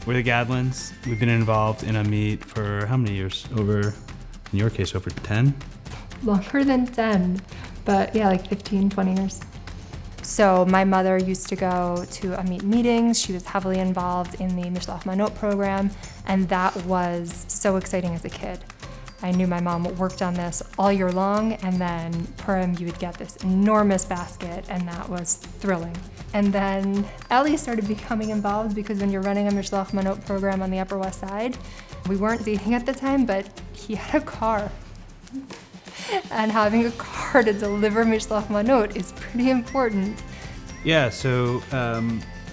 We're the Gadlins. We've been involved in AMIT for how many years? Over, in your case, over 10? Longer than 10, but yeah, like 15, 20 years. So my mother used to go to AMIT meetings. She was heavily involved in the mishloach manot program, and that was so exciting as a kid. I knew my mom worked on this all year long, and then Purim, you would get this enormous basket, and that was thrilling. And then Ellie started becoming involved because when you're running a mishloach manot program on the Upper West Side, we weren't dating at the time, but he had a car. And having a car to deliver mishloach manot is pretty important. Yeah, so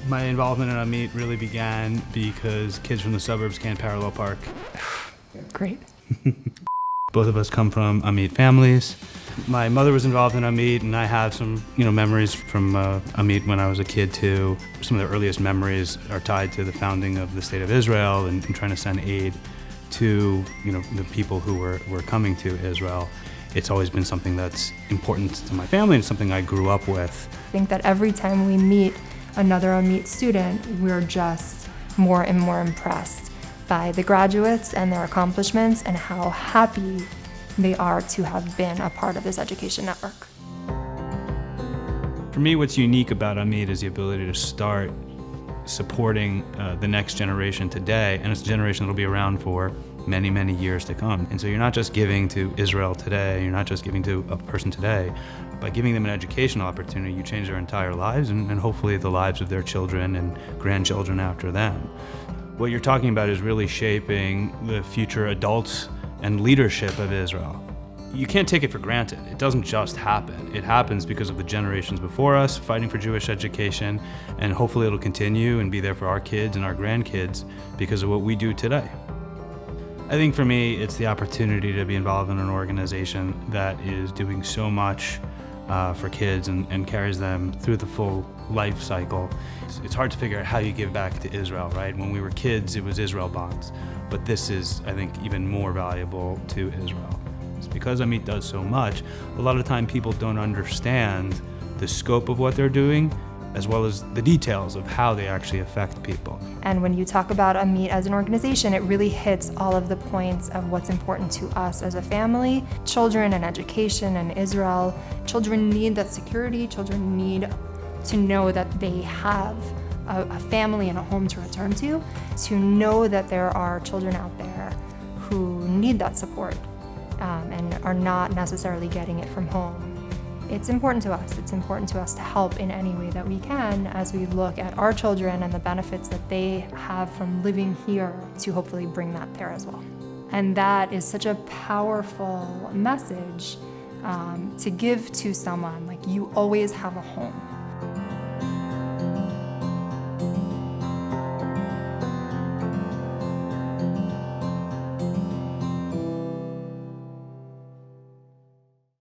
my involvement in AMIT really began because kids from the suburbs can't parallel park. Great. Both of us come from AMIT families. My mother was involved in AMIT, and I have some, memories from AMIT when I was a kid too. Some of the earliest memories are tied to the founding of the State of Israel and trying to send aid to, the people who were coming to Israel. It's always been something that's important to my family and something I grew up with. I think that every time we meet another AMIT student, we're just more and more impressed by the graduates and their accomplishments and how happy they are to have been a part of this education network. For me, what's unique about AMIT is the ability to start supporting the next generation today, and it's a generation that'll be around for many, many years to come. And so you're not just giving to Israel today, you're not just giving to a person today. By giving them an educational opportunity, you change their entire lives and hopefully the lives of their children and grandchildren after them. What you're talking about is really shaping the future adults and leadership of Israel. You can't take it for granted. It doesn't just happen. It happens because of the generations before us fighting for Jewish education, and hopefully it'll continue and be there for our kids and our grandkids because of what we do today. I think for me, it's the opportunity to be involved in an organization that is doing so much for kids and carries them through the full life cycle. It's hard to figure out how you give back to Israel, right? When we were kids, it was Israel bonds. But this is, I think, even more valuable to Israel. It's because AMIT does so much, a lot of the time people don't understand the scope of what they're doing, as well as the details of how they actually affect people. And when you talk about AMIT as an organization, it really hits all of the points of what's important to us as a family. Children and education and Israel. Children need that security. Children need to know that they have a family and a home to return to know that there are children out there who need that support and are not necessarily getting it from home. It's important to us. It's important to us to help in any way that we can as we look at our children and the benefits that they have from living here to hopefully bring that there as well. And that is such a powerful message to give to someone, like you always have a home.